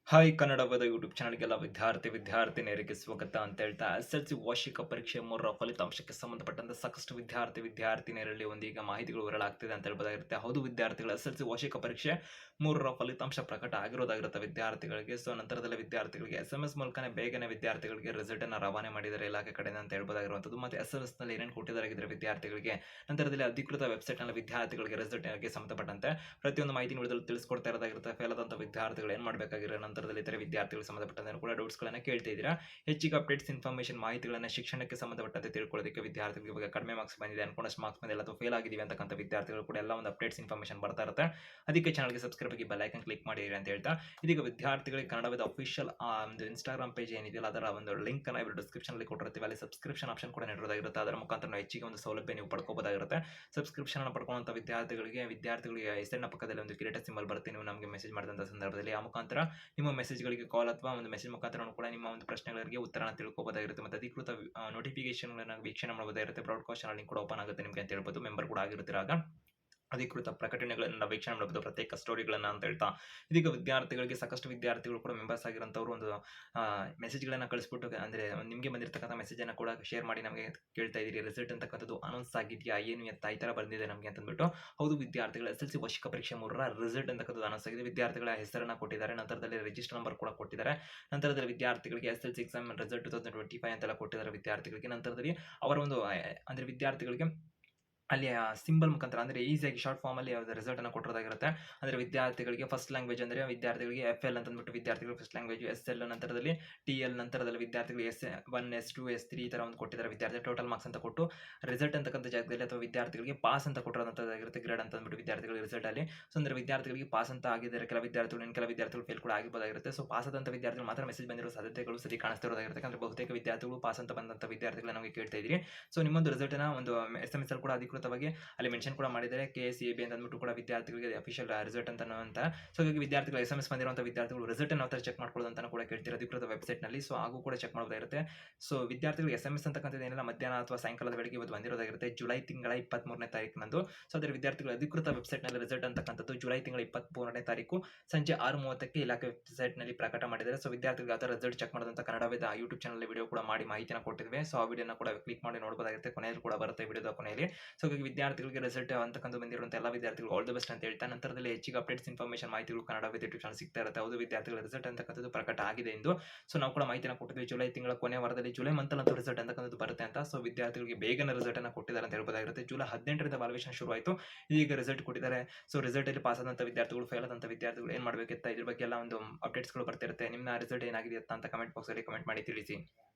Hi ಕನ್ನಡವದ YouTube ಚಾನಲ್ಗೆಲ್ಲ ವಿದ್ಯಾರ್ಥಿನಿಯರಿಗೆ ಸ್ವಾಗತ ಅಂತ ಹೇಳ್ತಾ SSLC ವಾರ್ಷಿಕ ಪರೀಕ್ಷೆ 3ರ ಫಲಿತಾಂಶಕ್ಕೆ ಸಂಬಂಧಪಟ್ಟಂತೆ ಸಾಕಷ್ಟು ವಿದ್ಯಾರ್ಥಿನಿಯರಲ್ಲಿ ಒಂದೀಗ ಮಾಹಿತಿಗಳು ಹೊರಳಾಗ್ತಿದೆ ಅಂತ ಹೇಳ್ಬೋದಾಗಿರುತ್ತೆ. ಹೌದು ವಿದ್ಯಾರ್ಥಿಗಳು SSLC ವಾರ್ಷಿಕ ಪರೀಕ್ಷೆ 3ರ ಫಲಿತಾಂಶ ಪ್ರಕಟ ಆಗಿರೋದಾಗಿರುತ್ತೆ ವಿದ್ಯಾರ್ಥಿಗಳಿಗೆ. ಸೊ ನಂತರದಲ್ಲಿ ವಿದ್ಯಾರ್ಥಿಗಳಿಗೆ SMS ಮೂಲಕನೇ ಬೇಗನೆ ವಿದ್ಯಾರ್ಥಿಗಳಿಗೆ ರಿಸಲ್ಟ್ ಅನ್ನು ರವಾನೆ ಮಾಡಿದ್ದಾರೆ ಇಲಾಖೆ ಕಡೆಯಿಂದ ಅಂತ ಹೇಳ್ಬೋದಾಗಿರುವಂಥದ್ದು. ಮತ್ತೆ SMS ನಲ್ಲಿ ಏನೇನು ಕೊಟ್ಟಿದ್ದಾರೆ ವಿದ್ಯಾರ್ಥಿಗಳಿಗೆ, ನಂತರದಲ್ಲಿ ಅಧಿಕೃತ ವೆಬ್ಸೈಟ್ ನಲ್ಲಿ ವಿದ್ಯಾರ್ಥಿಗಳಿಗೆ ರಿಸಲ್ಟ್ ಗೆ ಸಂಬಂಧಪಟ್ಟಂತೆ ಪ್ರತಿಯೊಂದು ಮಾಹಿತಿ ವಿಡಿಯೋದಲ್ಲಿ ತಿಳಿಸ್ಕೊಡ್ತಾ ಇರೋದಾಗಿರುತ್ತೆ. ಫೇಲ್ ಆದಂಥ ವಿದ್ಯಾರ್ಥಿಗಳು ಏನು ಮಾಡಬೇಕಾಗಿರೋ, ನಂತರದಲ್ಲಿ ಇತರ ವಿದ್ಯಾರ್ಥಿಗಳಿಗೆ ಸಂಬಂಧಪಟ್ಟಂತೆ ಕೂಡ ಡೌಟ್ಸ್ಗಳನ್ನು ಕೇಳ್ತಾ ಇದ್ದೀರಾ. ಹೆಚ್ಚಿಗೆ ಅಪ್ಡೇಟ್ಸ್ ಇನ್ಫಾರ್ಮೇಷನ್ ಮಾಹಿತಿಗಳನ್ನು ಶಿಕ್ಷಣಕ್ಕೆ ಸಂಬಂಧಪಟ್ಟಂತೆ ತಿಳ್ಕೊಳ್ಳೋದಕ್ಕೆ ವಿದ್ಯಾರ್ಥಿಗಳಿಗೆ ಇವಾಗ ಕಡಿಮೆ ಮಾರ್ಕ್ಸ್ ಬಂದಿದೆ ಅನ್ಕೊಂಡಷ್ಟು ಮಾರ್ಕ್ಸ್ ಬಂದಿಲ್ಲ ಅಥವಾ ಫೇಲ್ ಆಗಿದೀವಿ ಅಂತಕ್ಕಂಥ ವಿದ್ಯಾರ್ಥಿಗಳು ಕೂಡ ಎಲ್ಲ ಒಂದು ಅಪ್ಡೇಟ್ಸ್ ಇನ್ಫಾರ್ಮೇಷನ್ ಬರ್ತಾ ಇರುತ್ತೆ. ಅದಕ್ಕೆ ಚಾನಲ್ಗೆ ಸಬ್ಸ್ಕ್ರೈಬ್ ಆಗಿ ಬೆಲ್ ಐಕನ್ ಕ್ಲಿಕ್ ಮಾಡಿರಿ ಅಂತ ಹೇಳ್ತಾ, ಇದೀಗ ವಿದ್ಯಾರ್ಥಿಗಳಿಗೆ ಕನ್ನಡದ ಅಫಿಷಿಯಲ್ ಒಂದು ಇನ್ಸ್ಟಾಗ್ರಾಮ್ ಪೇಜ್ ಏನಿದೆಯಲ್ಲ ಅದರ ಒಂದು ಲಿಂಕ್ ಅನ್ನು ಇವರು ಡಿಸ್ಕ್ರಿಪ್ಷನ್ ಅಲ್ಲಿ ಕೊಟ್ಟಿರ್ತೀವಿ. ಅಲ್ಲಿ ಸಬ್ಸ್ಕ್ರಿಪ್ಷನ್ ಆಪ್ಷನ್ ಕೂಡ ನೀಡೋದಾಗಿರುತ್ತೆ. ಅದರ ಮುಖಾಂತರ ನಾವು ಹೆಚ್ಚಿಗೆ ಒಂದು ಸೌಲಭ್ಯ ನೀವು ಪಡ್ಕೋಬಹುದಾಗಿರುತ್ತೆ. ಸಬ್ಸ್ಕ್ರಿಪ್ಷನ್ ಅನ್ನು ಪಡ್ಕೊಳ್ಳುವಂಥ ವಿದ್ಯಾರ್ಥಿಗಳಿಗೆ ಹೆಸರಿನ ಪಕ್ಕದಲ್ಲಿ ಒಂದು ಕಿರೀಟ ಸಿಂಬಲ್ ಬರುತ್ತೆ. ನೀವು ನಮಗೆ ಮೆಸೇಜ್ ಮಾಡಿದಂಥ ಸಂದರ್ಭದಲ್ಲಿ ಆ ಮುಖಾಂತರ ನಿಮ್ಮ ಮೆಸೇಜ್ಗಳಿಗೆ ಕಾಲ್ ಅಥವಾ ಒಂದು ಮೆಸೇಜ್ ಮುಖಾಂತರ ಕೂಡ ನಿಮ್ಮ ಒಂದು ಪ್ರಶ್ನೆಗಳಿಗೆ ಉತ್ತರನ ತಿಳ್ಕೊಬೋದಾಗಿರುತ್ತೆ. ಮತ್ತು ಅಧಿಕೃತ ನೋಟಿಫಿಕೇಶನ್ ವೀಕ್ಷಣೆ ಮಾಡಬಹುದಾಗಿರುತ್ತೆ. ಬ್ರಾಡ್ಕಾಸ್ಟ್ ಲಿಂಕ್ ಕೂಡ ಓಪನ್ ಆಗುತ್ತೆ ನಿಮಗೆ ಅಂತ ಹೇಳ್ಬೋದು. ಮೆಂಬರ್ ಕೂಡ ಆಗಿರುತ್ತೀರಾಗ ಅಧಿಕೃತ ಪ್ರಕಟಣೆಗಳನ್ನು ವೀಕ್ಷಣೆ ಮಾಡಬಹುದು, ಪ್ರತ್ಯೇಕ ಸ್ಟೋರಿಗಳನ್ನು ಅಂತ ಹೇಳ್ತಾ, ಇದೀಗ ವಿದ್ಯಾರ್ಥಿಗಳಿಗೆ ಸಾಕಷ್ಟು ವಿದ್ಯಾರ್ಥಿಗಳು ಕೂಡ ಮೆಂಬರ್ಸ್ ಆಗಿರೋಂಥವ್ರು ಒಂದು ಮೆಸೇಜ್ಗಳನ್ನು ಕಳಿಸ್ಬಿಟ್ಟು ಅಂದರೆ ನಿಮಗೆ ಬಂದಿರತಕ್ಕಂಥ ಮೆಸೇಜನ್ನು ಕೂಡ ಶೇರ್ ಮಾಡಿ ನಮಗೆ ಕೇಳ್ತಾ ಇದ್ದೀರಿ, ರಿಸಲ್ಟ್ ಅಂತಕ್ಕಂಥದ್ದು ಅನೌನ್ಸ್ ಆಗಿದೆಯಾ, ಏನು ಎತ್ತ ಈ ಥರ ಬಂದಿದೆ ನಮಗೆ ಅಂತಂದ್ಬಿಟ್ಟು. ಹೌದು ವಿದ್ಯಾರ್ಥಿಗಳ SSLC ವಾರ್ಷಿಕ ಪರೀಕ್ಷೆ 3ರ ರಿಸಲ್ಟ್ ಅಂತಕ್ಕಂಥದ್ದು ಅನೌನ್ಸ್ ಆಗಿದೆ. ವಿದ್ಯಾರ್ಥಿಗಳ ಹೆಸರನ್ನು ಕೊಟ್ಟಿದ್ದಾರೆ, ನಂತರದಲ್ಲಿ ರಿಜಿಸ್ಟರ್ ನಂಬರ್ ಕೂಡ ಕೊಟ್ಟಿದ್ದಾರೆ. ನಂತರದಲ್ಲಿ ವಿದ್ಯಾರ್ಥಿಗಳಿಗೆ SSLC ಎಕ್ಸಾಮ್ ರಿಸಲ್ಟ್ 2025 ಅಂತೆಲ್ಲ ಕೊಟ್ಟಿದ್ದಾರೆ ವಿದ್ಯಾರ್ಥಿಗಳಿಗೆ. ನಂತರದಲ್ಲಿ ಅವರ ಒಂದು ಅಂದರೆ ವಿದ್ಯಾರ್ಥಿಗಳಿಗೆ ಅಲ್ಲಿ ಸಿಂಬಲ್ ಮುಖಾಂತರ ಅಂದರೆ ಈಸಿಯಾಗಿ ಶಾರ್ಟ್ ಫಾರ್ಮಲ್ಲಿ ಯಾವುದು ರಿಸಲ್ಟ್ ಅನ್ನು ಕೊಟ್ಟಿರೋದಾಗಿರುತ್ತೆ. ಅಂದರೆ ವಿದ್ಯಾರ್ಥಿಗಳಿಗೆ ಫಸ್ಟ್ ಲ್ಯಾಂಗ್ವೇಜ್ ಅಂದರೆ ವಿದ್ಯಾರ್ಥಿಗಳಿಗೆ FL ಅಂತಂದ್ಬಿಟ್ಟು ವಿದ್ಯಾರ್ಥಿಗಳಿಗೆ ಫಸ್ಟ್ ಲ್ಯಾಂಗ್ವೇಜ್, SL ನಂತರದಲ್ಲಿ TL, ನಂತರದಲ್ಲಿ ವಿದ್ಯಾರ್ಥಿಗಳಿಗೆ S1 S2 S3 ಈ ಥರ ಒಂದು ಕೊಟ್ಟಿದ್ದಾರೆ. ವಿದ್ಯಾರ್ಥಿ ಟೋಟಲ್ ಮಾರ್ಕ್ಸ್ ಅಂತ ಕೊಟ್ಟು ರಿಸಲ್ಟ್ ಅಂತಕ್ಕಂಥ ಜಾಗದಲ್ಲಿ ಅಥವಾ ವಿದ್ಯಾರ್ಥಿಗಳಿಗೆ ಪಾಸ್ ಅಂತ ಕೊಟ್ಟಿರೋದಂಥದ್ದಾಗಿರುತ್ತೆ ಗ್ರೇಡ್ ಅಂತ ಅಂದ್ಬಿಟ್ಟು ವಿದ್ಯಾರ್ಥಿಗಳಿಗೆ ರಿಸಲ್ಟ್ ಅಲ್ಲಿ. ಸೊ ಅಂದರೆ ವಿದ್ಯಾರ್ಥಿಗಳಿಗೆ ಪಾಸ್ ಅಂತ ಆಗಿದ್ದಾರೆ, ಕೆಲ ವಿದ್ಯಾರ್ಥಿಗಳು ಕೆಲ ವಿದ್ಯಾರ್ಥಿಗಳು ಫೇಲ್ ಕೂಡ ಆಗಿರ್ಬೋದಾಗಿರುತ್ತೆ. ಸೊ ಪಾಸ್ ಆದಂಥ ವಿದ್ಯಾರ್ಥಿಗಳು ಮಾತ್ರ ಮೆಸೇಜ್ ಬಂದಿರೋ ಸಾಧ್ಯತೆಗಳು ಸರಿ ಕಾಣಿಸ್ತಿರೋದಾಗಿರುತ್ತೆ. ಅಂದರೆ ಬಹುತೇಕ ವಿದ್ಯಾರ್ಥಿಗಳು ಪಾಸ್ ಅಂತ ಬಂದಂಥ ವಿದ್ಯಾರ್ಥಿಗಳು ನಮಗೆ ಕೇಳ್ತಾ ಇದ್ದೀರಿ. ಸೊ ನಿಮ್ಮೊಂದು ರಿಸಲ್ಟ್ನ ಒಂದು SMS ಅಲ್ಲಿ ಕೂಡ ಅಧಿಕೃತವಾಗಿ ಅಲ್ಲಿ ಮೆನ್ಷನ್ ಕೂಡ ಮಾಡಿದ್ದಾರೆ, KSEB ಅಂತ ಅಂದ್ಬಿಟ್ಟು ಕೂಡ ವಿದ್ಯಾರ್ಥಿಗಳಿಗೆ ಅಫಿಷಿಯಲ್ ರಿಸಲ್ಟ್ ಅಂತ. ಸೊ ಹಾಗಾಗಿ ವಿದ್ಯಾರ್ಥಿಗಳು SMS ಬಂದಿರುವಂಥ ವಿದ್ಯಾರ್ಥಿಗಳು ರಿಸಲ್ಟ್ ಯಾವ ಥರ ಚೆಕ್ ಮಾಡ್ಕೊಳ್ಳೋದು ಅಂತ ಕೂಡ ಕೇಳ್ತೀರಾ ಅಧಿಕೃತ ವೆಬ್ಸೈಟ್ನಲ್ಲಿ. ಸೊ ಹಾಗೂ ಕೂಡ ಚೆಕ್ ಮಾಡಬಹುದಾಗಿರುತ್ತೆ. ಸೊ ವಿದ್ಯಾರ್ಥಿಗಳು SMS ಅಂತಕ್ಕಂಥದ್ದು ಏನಿಲ್ಲ, ಮಧ್ಯಾಹ್ನ ಅಥವಾ ಸಾಯಂಕಾಲದ ವೇಳೆಗೆ ಇವತ್ತು ಬಂದಿರೋದಾಗಿರುತ್ತೆ, ಜುಲೈ ತಿಂಗಳ 23ನೇ ತಾರೀಕಿನಂದು. ಸೊ ಅದರ ವಿದ್ಯಾರ್ಥಿಗಳು ಅಧಿಕೃತ ವೆಬ್ಸೈಟ್ನಲ್ಲಿ ರಿಸಲ್ಟ್ ಅಂತಕ್ಕಂಥದ್ದು ಜುಲೈ ತಿಂಗಳ 23ನೇ ತಾರೀಕು ಸಂಜೆ 6:30ಕ್ಕೆ ಇಲಾಖೆ ವೆಬ್ಸೈಟ್ನಲ್ಲಿ ಪ್ರಕಟ ಮಾಡಿದ್ದಾರೆ. ಸೊ ವಿದ್ಯಾರ್ಥಿಗಳು ಆ ಥರ ರಿಸಲ್ಟ್ ಚೆಕ್ ಮಾಡೋದಂತ ಕನ್ನಡವೇದ ಯೂಟ್ಯೂಬ್ ಚಾನಲ್ ವಿಡಿಯೋ ಕೂಡ ಮಾಡಿ ಮಾಹಿತಿನ ಕೊಟ್ಟಿದ್ವಿ. ಸೊ ಆ ವಿಡಿಯೋನ ಕೂಡ ಕ್ಲಿಕ್ ಮಾಡಿ ನೋಡಬಹುದಾಗಿರುತ್ತೆ, ಕೊನೆಯಲ್ಲಿ ಕೂಡ ಬರುತ್ತೆ ವಿಡಿಯೋದ ಕೊನೆಯಲ್ಲಿ. ಸೊ ಹಾಗಾಗಿ ವಿದ್ಯಾರ್ಥಿಗಳಿಗೆ ರಿಸಲ್ಟ್ ಅಂತಕ್ಕಂಥ ಬಂದಿರುವಂಥ ಎಲ್ಲ ವಿದ್ಯಾರ್ಥಿಗಳು ಆಲ್ ದ ಬೆಸ್ಟ್ ಅಂತ ಹೇಳ್ತಾ, ನಂತರದಲ್ಲಿ ಹೆಚ್ಚಿಗೆ ಅಪ್ಡೇಟ್ಸ್ ಇನ್ಫಾರ್ಮೇಷನ್ ಮಾಹಿತಿಗಳು ಕನ್ನಡ ಯೂಟ್ಯೂಬ್ ಚಾನಲ್ ಸಿಗ್ತಾ ಇರುತ್ತೆ. ಹೌದು ವಿದ್ಯಾರ್ಥಿಗಳ ರಿಸಲ್ಟ್ ಅಂತಕ್ಕಂಥದ್ದು ಪ್ರಕಟ ಆಗಿದೆ ಎಂದು. ಸೊ ನಾವು ಕೂಡ ಮಾಹಿತಿನ ಕೊಟ್ಟಿದ್ವಿ, ಜುಲೈ ತಿಂಗಳ ಕೊನೆ ವಾರದಲ್ಲಿ ಜುಲೈ ಮಂತಲ್ಲಂತೂ ರಿಸಲ್ಟ್ ಅಂತಕ್ಕಂಥದ್ದು ಬರುತ್ತೆ ಅಂತ. ಸೊ ವಿದ್ಯಾರ್ಥಿಗಳಿಗೆ ಬೇಗನೆ ರಿಸಲ್ಟ್ ಅನ್ನು ಕೊಟ್ಟಿದ್ದಾರೆ ಅಂತ ಹೇಳ್ಬೋದಾಗಿರುತ್ತೆ. ಜುಲೈ 18ರಿಂದ ವ್ಯಾಲ್ಯೂಯೇಷನ್ ಶುರು ಆಯಿತು, ಈಗ ರಿಸಲ್ಟ್ ಕೊಟ್ಟಿದ್ದಾರೆ. ಸೊ ರಿಸಲ್ಟ್ ಅಲ್ಲಿ ಪಾಸ್ ಆದಂಥ ವಿದ್ಯಾರ್ಥಿಗಳು, ಫೇಲ್ ಆದಂಥ ವಿದ್ಯಾರ್ಥಿಗಳು ಏನು ಮಾಡಬೇಕಿತ್ತ, ಇದ್ರ ಬಗ್ಗೆ ಎಲ್ಲ ಒಂದು ಅಪ್ಡೇಟ್ಸ್ಗಳು ಬರ್ತಿರುತ್ತೆ. ನಿಮ್ಮ ರಿಸಲ್ಟ್ ಏನಾಗಿದೆ ಅಂತ ಕಮೆಂಟ್ ಬಾಕ್ಸ್ ಅಲ್ಲಿ ಕಮೆಂಟ್ ಮಾಡಿ ತಿಳಿಸಿ.